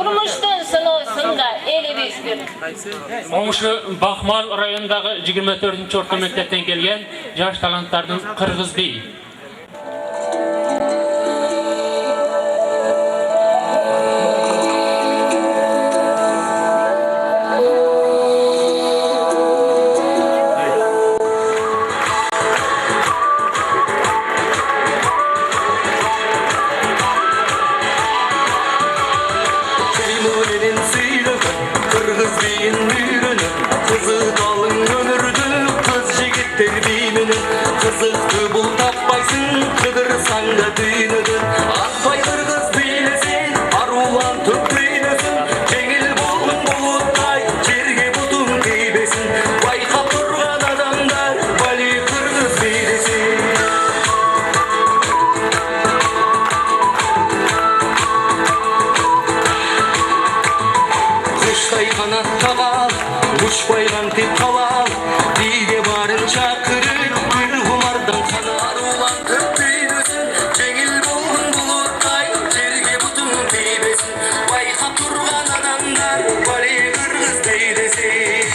Turmuşdan sınavsında elibizdir. Oңuшу Бахмал районундағы 24-ші орта мектептен келген жаш таланттардың Қырғыз би. Uçbaygan tip kaval, dide barın çakırır, bir humardan kanar olan köpüğünüzün, cengil bolgun bulutay, cerge butun teybesin, bayka turgan adamlar, bali kırgız teydesin.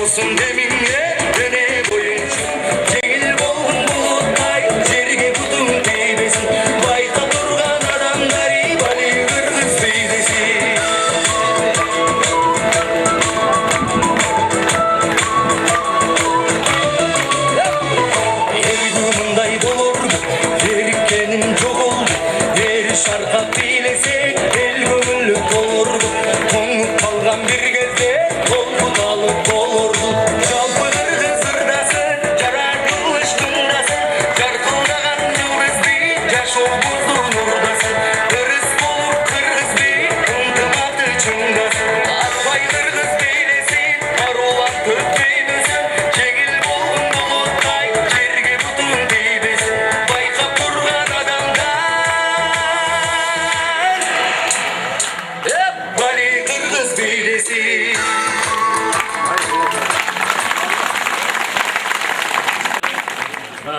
Olsun deminle döne boyunca cengil bolgun bulutay cerge butun teybesin bayka durgan adamları bali kırgız teydesin. Ergümünday bolur erkenim çok oldu eri şarkat dilese el gönüllük olur konup kalgan bir gezde oldu dalıp olurdu.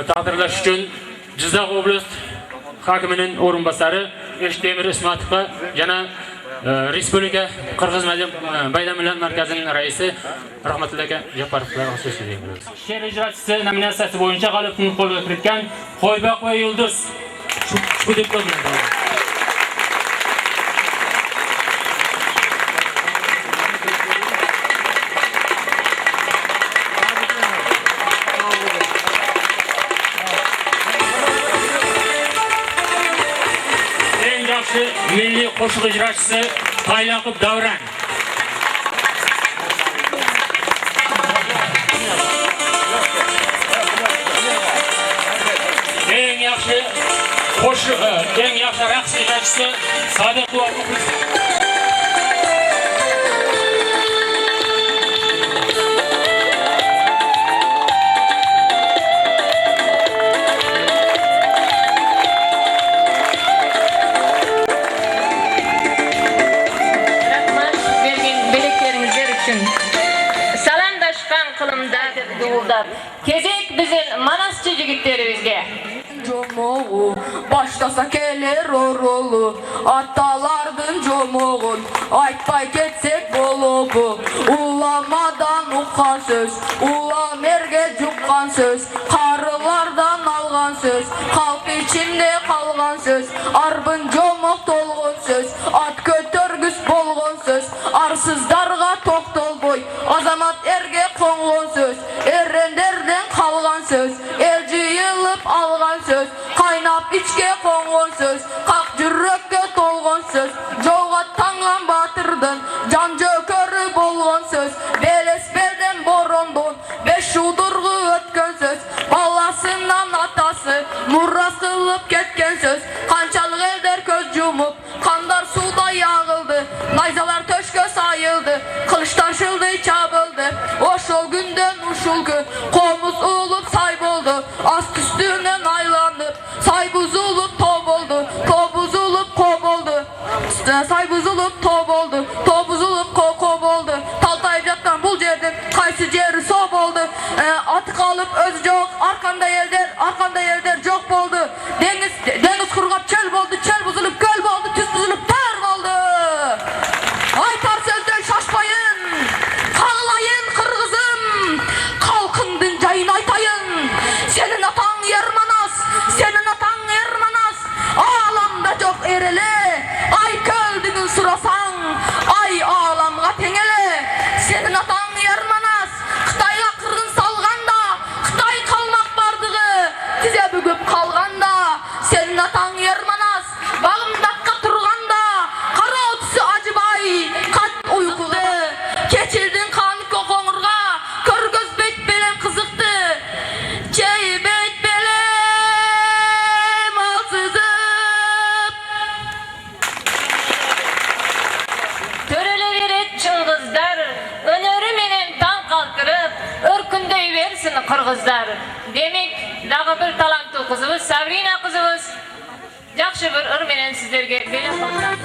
Taqdirlash uchun Jizzax oblast hokimining o'rinbosari Eshtemir Ismatovga yana Respublika Qirg'iz bayramlar markazining raisi Rahmatilla aka Japarovga so'z beramiz. She'r ijrochisi nominatsiyasi bo'yicha g'olibni qo'lga kiritgan Qo'yboq va Yulduz shu deb qo'yiladi. Milli qo'shiq ijrochisi Tayloqov Davron. Eng yaxshi qo'shiq, eng yaxshi raqs ijrochisi Sodiq Muhammad. Kezek bizim Manasçı jigitlerimizge. Jomoğu başlasa keler orolu atalardın jomoğun aytpay ketsek bolubu ulamadan uqqan söz ulam erge juqqan söz karılardan algan söz halk içinde kalgan söz arbın jomoq tolgun söz at kötörgüs bolgon söz arsızdarga toktol boy azamat erge kongon söz erenderden kalgan söz el jıyılıp algan söz kaynap içke kongon söz kak jürökke tolgon söz joga tangan batırdın can jökörü bolgon söz beles belden borondon beş udurgu ötkön söz balasın Murras kılıp ketken söz kançalık eder köz yumup Kandar suda yağıldı Nayzalar töşke sayıldı Kılıç taşıldı çabıldı Oşul günden uşul gün Komuz ulup say boldu Ast üstüne naylanıp Say buzulup top oldu Top buzulup kop oldu Say buzulup top oldu Top buzulup kop oldu Taltayıp yatkan bul yerden Kaysı ceri sop oldu Atı kalıp özü yok Arkanda yerder çok boldu Deniz kurgap çöl boldu Çöl buzulup göl boldu Tüs buzulup ter boldu Aytar sözden şaşmayın Kağlayın kırgızım Kalkındın cayın aytayın Senin atan Yermanas Senin atan Yermanas Ağlamda çok ereli Ay köldüğün surasan Ay ağlamga tengeli Senin atan Yermanas Xitayga kırgın salganda Xitay kalmak bardığı Tize bügüp kalganda Senin atan Yermanas Bağımdakka turganda Kara otusu acıbay Kat uykudu Keçirdin kanı kokonurga Kör göz beyt belen kızıktı Çey beyt belem alsızıp Töreleveret çılgızlar, öneri menen tan kalkırıp, örkündey versin kırgızlar. Demek, dağı bir talantlı kızımız, Sabrina kızımız, jakşı bir ır menen sizlerge bele kıldı.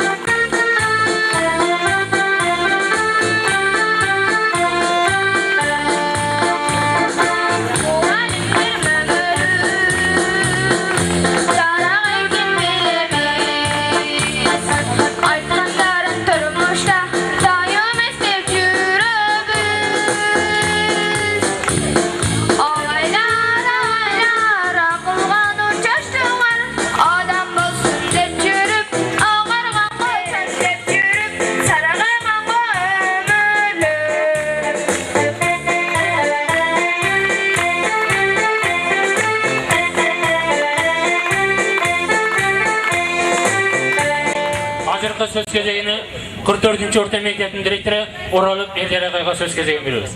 Hazırkı söz кезегini 44. Orta Mektebi'nin direktörü Oralıp Erdar Akay'a söz кезегini veriyoruz.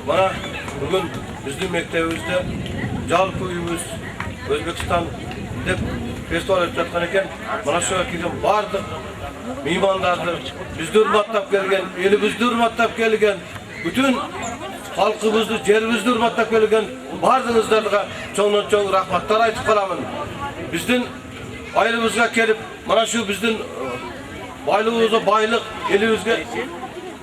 Mana bugün bizim mektebimizde Jalpı uyumuz Özbekistan dep festival ötüp жатқан ekan. Mana şu kelген bardıq mehmandardı bizdi hurmatlap kelgen, elibizdi hurmatlap kelgen, bütün halkımızdı, jerimizdi hurmatlap kelgen bardığınızlarga çoğundan-çoğun rahmatlar aytıp kalamın. Bizden ayrımızga kelip mana şu bizden baylığımızga baylık, elimizge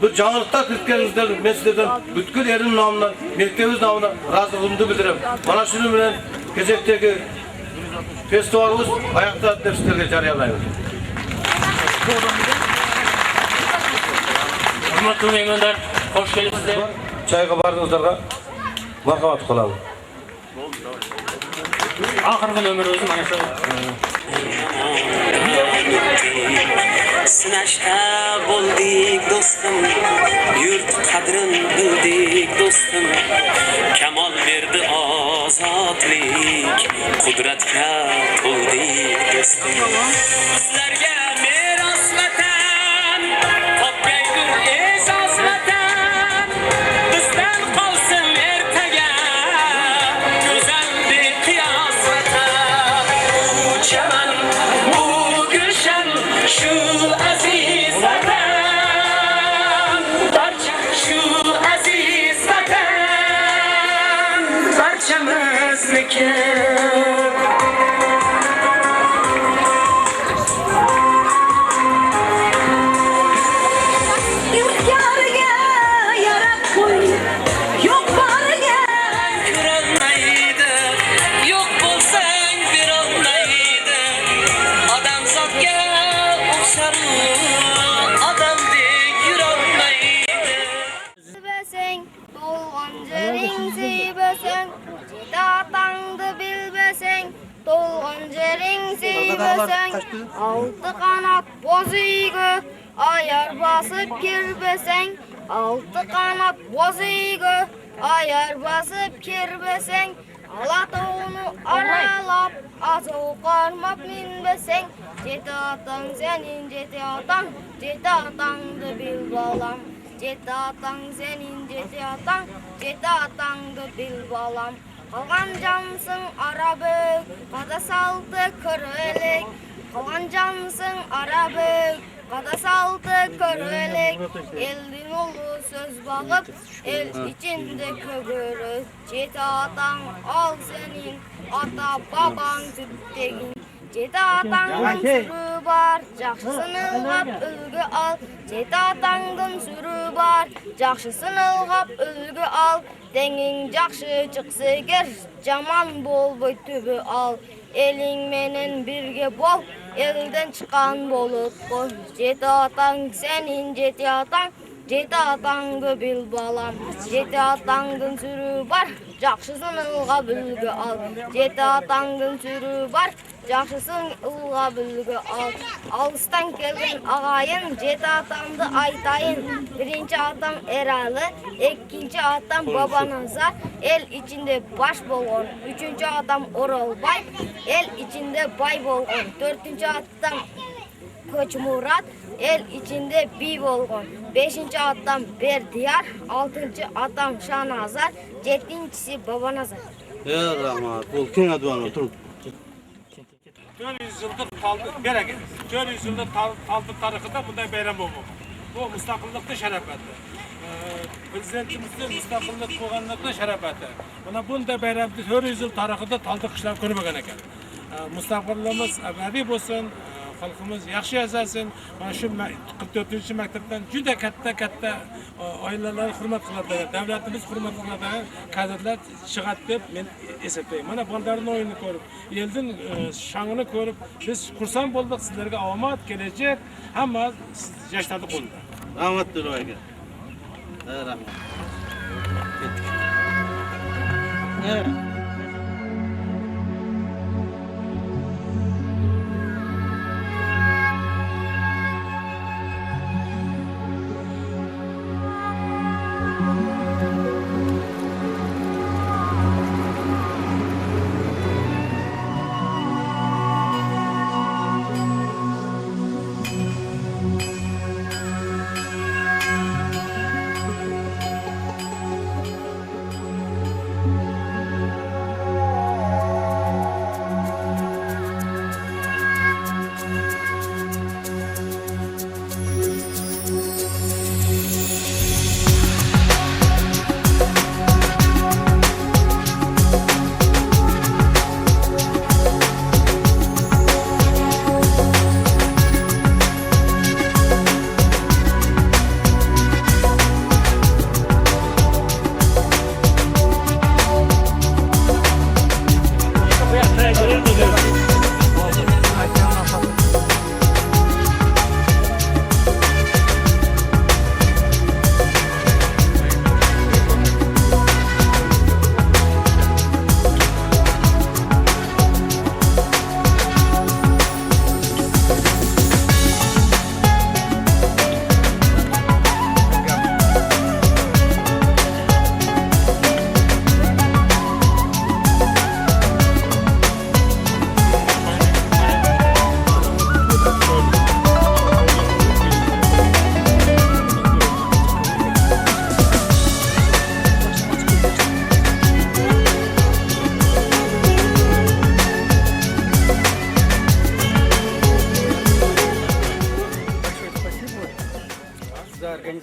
bir жаңылыктар кирткениңиздер мен силерден бүткүл элдин намынан, мектебибиз намынан ыраазылыгымды билдирем. Мана шуну менен кезектеги фестивалыбыз аякталат деп силерге жарыялайм. Hurmatly mehmanlar, hoş kelipsizler. Çayga bardığınızlarga marhamat kılalım. Ahırgı ömrümüzü mana şu Sınashda bo'ldik do'stim, yurt qadrin bildik do'stim. Kamol berdi ozodlik, qudratga to'ldik do'stim. Sizlarga meros vatan, topgaydir e'zoz vatan. Bizdan qolsin ertaga go'zal beqiyos vatan. Uchaman bu gulshan shu aziz vatan, barcha shu aziz vatan, barchamizniki. Yurtlarga yarab qo'y, yo'q bariga Ko'rolmaydi, yo'q bo'lsang berolmaydi. Odamzodga o'xshar odamdek yurolmaydi. Bilbeseng, to'lg'on jering sevbeseng, tatangni bilbeseng, to'lg'on jering sevbeseng, olti qanot bo'ziga ayar bosib kirbeseng, olti qanot bo'ziga ayar bosib kirbeseng, Alatonu aralab azov qarmab minbeseng, jeti atang senin jeti atangni bil bolam. Jeti atang senin jeti atangni bil bolam. Қалған жансың арабөк, қада салды көрелік. Қалған жансың арабөк, қада салды көрелік. Елдің ұлы сөз бағып, ел içinde көгерік. Жеті атаң ал сенің, ата бабаң түптегін. Жеті атаңдың сүрі бар, жақшысын ылғап үлгі ал. Жеті атаңдың сүрі бар, жақшысын ылғап үлгі ал. Теңің жақшы чықсы егер, жаман болбой түбі ал. Елің менен бірге бол, елден шыққан болып қой. Жеті атаң сенің жеті атаң, жеті атаңды біл балам. Жеті атаңдың сүрі бар, жақшысын ылғап үлгі ал. Жеті атаңдың сүрі бар, жақшысын ылғап үлгі ал. Алыстан келген ағайын, жеті атамды айтайын. Бірінші атам Эралы, екінші атам Бабаназар, ел içinde baş болған. Üçüncü атам Оралбай, ел içinde бай болған. Төртінші атам Көчмұрат, ел içinde би болған. Beşinci атам Бердияр, altıncı атам Шаназар, жетіншісі Бабаназар. Rahmat, bol keng aduanı oturun. 400 yıldır taldık, 400 yıldır taldık tarihinde bunday bayram olmadı. Bu müstakillikte şerefetti. Prezidentimizde müstakillik koğanlıkta şerefetti. Buna bunday bayramda 400 yıl tarihinde taldık işler görmegen eken. Müstakilliğimiz ebedi olsun, halkımız yaxşı yaşasın. Bana şu 44. mektepten juda katta aileler hürmet kıladi, devletimiz hürmet kıladi, kadrlar çıgat deb men esepteyim. Mana baldarın oyunu ko'rib, elдің şanını ko'rib, biz xursand boldik, sizlarga omad, kelajak, hamma yoshlarning qo'lida. Rahmat Durayga. Rahmat. Ketdik.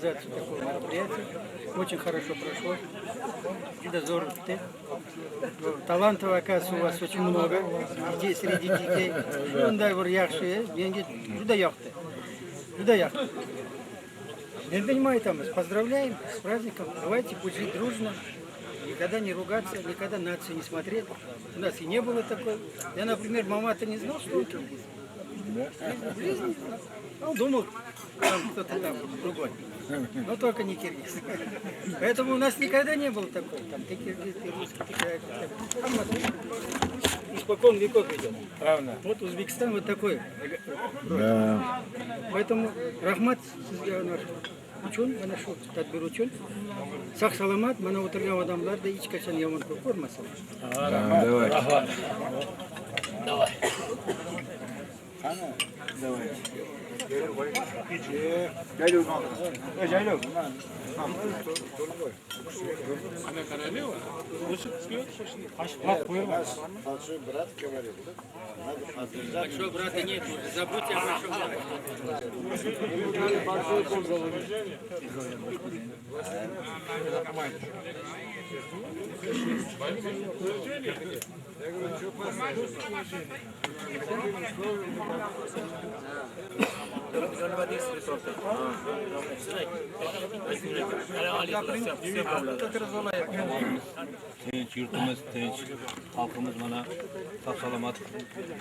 организацию такого мероприятия. Очень хорошо прошло. Дозоры. Талантов, оказывается, у вас очень много. Детей, среди детей. Ондай бір яқшы, деньги juda яқты. Juda яқты. Я понимаю, там, поздравляем с праздником. Давайте пусть жить дружно. Никогда не ругаться, никогда нацию не смотреть. У нас и не было такой. Я, например, мама-то не знал, что это. В жизни. Он думал, там кто-то там другой. Но только не киргиз. Поэтому у нас никогда не было такого. Там ты киргиз, ты русский, ты казах. Испокон веков идет. Правда. Вот Узбекистан вот такой. Да. Поэтому рахмат сізге наш учен, mana shu tadbir uchun sog' salomat mana o'tirgan odamlarda hech qachon yomon ko'rmasin. Давай. Ana karali var. Koşup çıkıyor. Bak koyamaz. Большой брат нет, забудьте о большом брате. Tinch, yurtimiz tinch, xalqimiz mana sog' salomat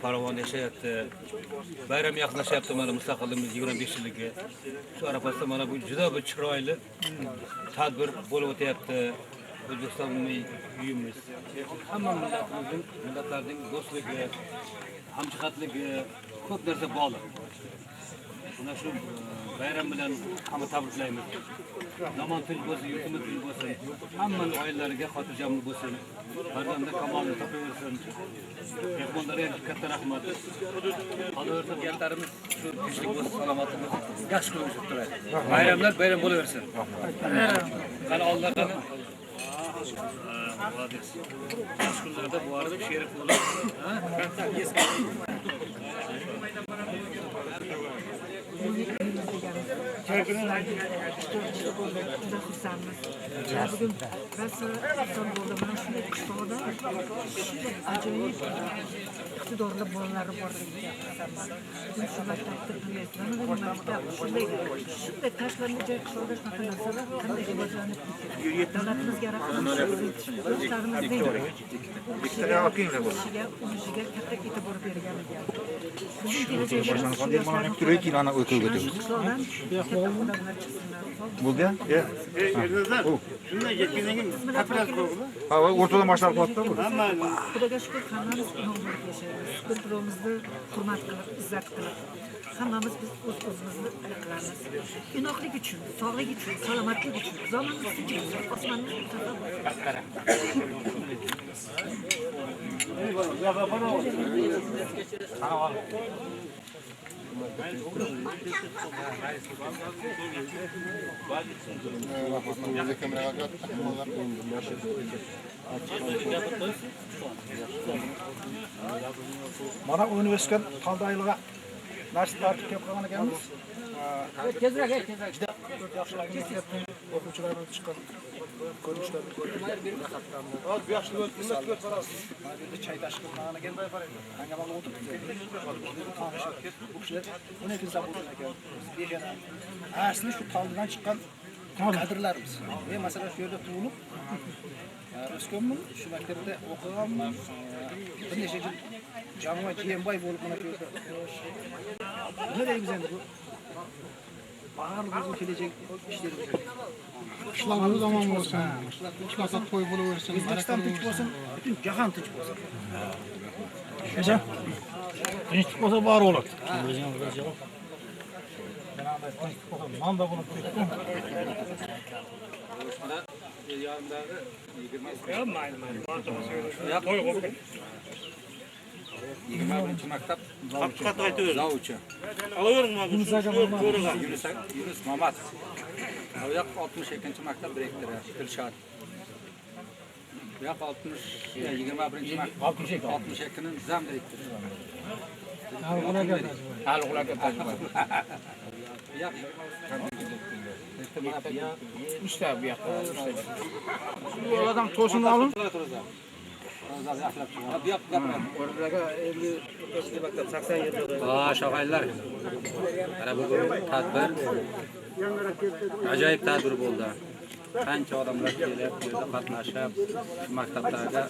farovon yashayapti. Bayram yaqinlashyapti, mana mustaqilligimiz 25 yilligi. Shu arafasida mana bu juda bir chiroyli tadbir bo'lib o'tyapti. O'zbekiston umumiy uyimiz. Hamma millatlarning do'stligi, hamjihatligi ko'p narsa bog'liq. Buna shu bayram bilan hamma tabriklaymiz. Zamon tinch bo'lsin, yurtimiz tinch bo'lsin. Hammaning oilalariga xotirjamlik bo'lsin. Farzandlar kamolini topaversin. Mehmonlarga ham katta rahmat. Qolaversa gaplarimiz shu tinchlik bo'lsin, salomatimiz yaxshi qilib turadi. Bayramlar bayram bo'laversin. Qani Alloh qani. Yaxshi kunlarda bu arada sherif bo'lib, Bugün Burası İstanbul'da bana şöyle kışlada şöyle acayip iktidorlu boğaları var. Bugün şu maktabda bilmezler. Bugün maktab şöyle taşlanınca kışlada şunaka narsalar kanday olacağını devletimiz yaratmış. Dostlarımız değil. Kişiga katta e'tibor bergan ekan. Bugün Bo'ldi? Shunday ketgandan keyin kapital qo'ydi. Ha, o'rtadan boshlab qo'ydi bu. Xudoga shukr, hammamiz ulug'lik yashaymiz. Bir-birimizni hurmat qilib, izzat qilib, hammamiz biz o'z-o'zimizni qilamiz. Inoqlik uchun, sog'lik uchun, salomatlik uchun, zamonimiz tinchlik uchun, osmonimiz Mana universitet qaldaylığa ders tartib kelib qolgan ekanmiz. Tezroq, tezroq. Yaxshilarga ketyapti. O'quvchilardan chiqqan ko'rinishlarni ko'rib. Hozir bu yaxshi o'tib qarasiz. Chay tashib qilgan ekan. Hanga mana o'tirib bu kishilar 12 zavod ekan. Bejana. Asli shu taldidan chiqqan kadrlarimiz. Men masalan shu yerda tug'ilib o'sganman, shu maktabda o'qiganman. Bir necha yil jamoat Jemboy bo'lib mana shu yerda. Nima deymiz endi bu? Barlig'imiz kelajak ishlarimiz. Qishloqimiz omon bo'lsin. Qishloqda to'y bo'laversin. O'zbekiston tinch bo'lsin, butun jahon tinch bo'lsin. Tinch bo'lsa bor bo'ladi. Manda bo'lib ketdi. Yanımdagi 20 maktab zavучи. Yunus Mamat. Bu yoq 62 maktab direktori Dilshod. Bu yoq 21 maktab 62 ning zam direktori. Al-G'ulaga tajriba. İşte bu yoqda. Bu odam to'sini olib. Sho'g'aylar. Mana bu tadbir ajoyib tadbir bo'ldi. Qancha odamlar kelib, bu yerda qatnashib, maktabdagi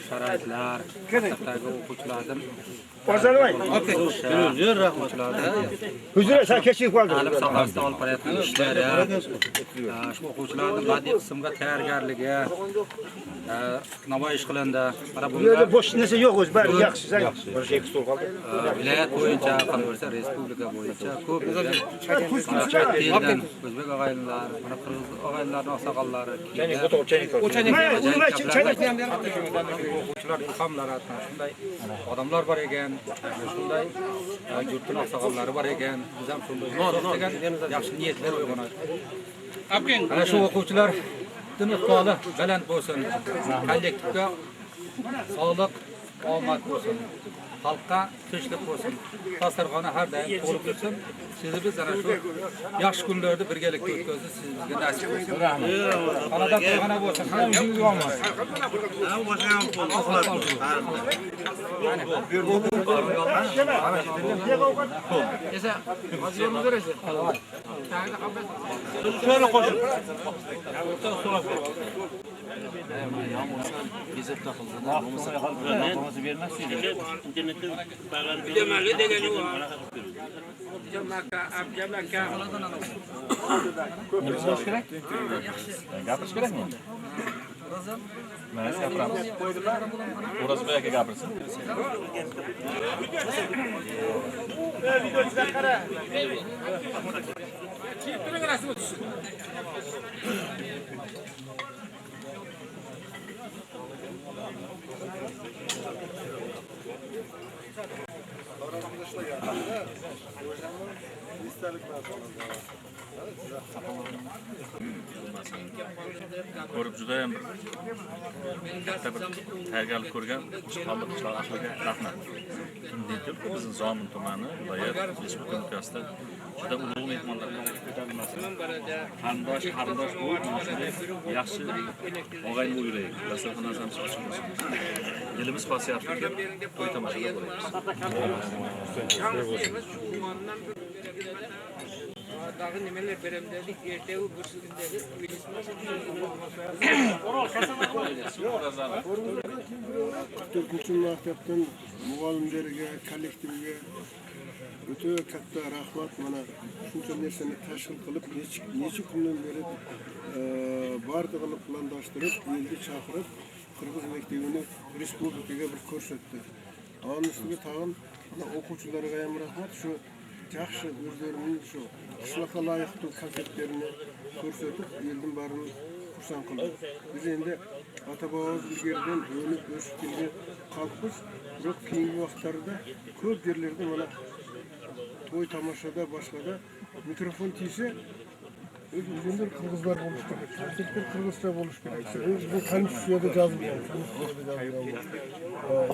sharoitlar, maktabdagi o'quvchilardan Huzur sen kechib qoldi. ta'lim sohasida olib borayotgan ishlari, shu o'quvchilarning badiiy qismga tayyorgarligi, namoyish qilindi. Mana Bu yerda bunga bosh narsa yo'q o'zi, bari yaxshi. viloyat bo'yicha, qolaversa respublika bo'yicha ko'p eldan o'zbek og'aynilar, mana qirg'iz og'aynilarning oqsoqollari, o'quvchilar ilhomlar shunday odamlar bor ekan, shunday yurtning oqsoqollari bor ekan, biz ham shunday degan yaxshi niyatlar bo'lgan. Ana shu o'quvchilar iqboli baland bo'lsin, kollektivga sog'lik, omad bo'lsin, xalqqa tinchlik bo'lsin, dasturxoni har doim to'lib tursin. Sizni biz ana shu yaxshi kunlarda birgalikda o'tkazib, sizga nasib bo'lsin. Xonada turg'ana bo'lsin, hammangiz omad. Şöyle koşun. Gapirish kerakmi? Mana siz gapiramiz. O'razbek aka gapirsin. Ko'rib juda ham katta bir tayyorgarlik ko'rgan Qishloq qishloq ahliga rahmat. Deydi, bizning Zomin tumani viloyat respublikasida juda ulug' mehmonlar qarindosh bo'lib, yaxshi og'ayni bo'laylik. Dasturxonimiz ochib bo'lsin. Elimiz xosiyatiga to'y tomoshalar bo'laymiz. Dağı nimeler beremdedik, erteği bursundaki To'rtinchi maktabdan muallimlarga, kollektivga o'ta katta rahmat. Mana shuncha narsani tashkil qilib, necha kundan beri barlig'ini planlashtirib, elga chaqirib, Qirg'iz maktabini respublikaga bir ko'rsatdi. Onun ustiga tag'in o'quvchilarga ham rahmat. Shu yaxshi o'zlarining shu qishloqqa loyiqli konsertlarini ko'rsatib, elning barini xursand qildi. Biz endi ota-bobomiz ilgaridan o'lib o'sib kelgan xalqmiz, biroq keyingi vaqtlarda ko'p yerlarda mana to'y tomoshada boshqada mikrofon tiysa o'zbeklar qirg'izlar bo'lish kerak, konsertlar qirg'izcha bo'lish kerak. Bu konstitutsiyada yozilgan.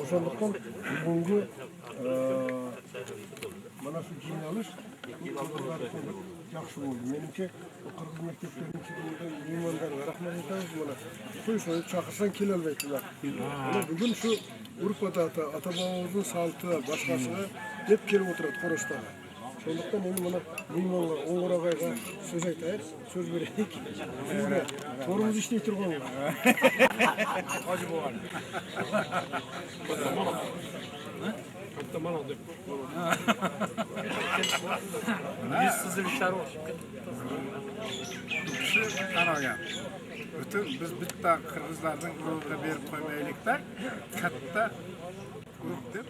O'shandaqdan bugungi mana shu jinoyat qirg'izlar uchun yaxshi bo'ldi. Menimcha qirg'iz maktablarining ichida mehmonlarga rahmat aytamiz. Mana to'y so'yib chaqirsang kelolmaydilar. Bugun shu urf ota-bobomizning salti boshqasiga deb kelib o'tiradi Qorashdaga. Şondoqdan endi mana mehmonga O'ng'irog'ayga so'z aytaylik, so'z beraylik. Sizga to'rimiz ishlay turganlar. Hoji bo'lgan. Katta mal oldu. Biz sizin işler olsun. Kişi tanıgan. Bütün biz bitta Qirg'izlarning urug'iga berib qo'ymaylikda, katta urug' deb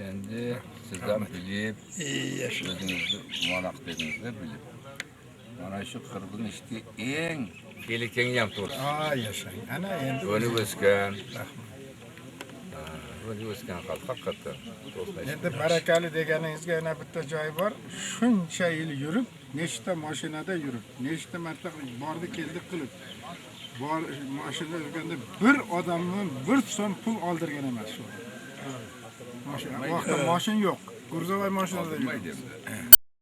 endi sizdan bilib, o'zingizni monoq dedingizda bilib. Mana shu Qirg'izning ichki eng kelekeng ham to'g'ri. Yashang. Ana endi o'lib o'sgan. O'lib o'sgan xalq haqiqatdan. Endi barakali deganingizga yana bitta joy bor. Shuncha yil yurib, nechta mashinada yurib, nechta marta bordi keldi qilib. Bor mashina yurganda bir odamdan bir so'm pul oldirgan emas shu. Mashina, vaqtda mashin yo'q. Gurzovay mashinada yuribdi.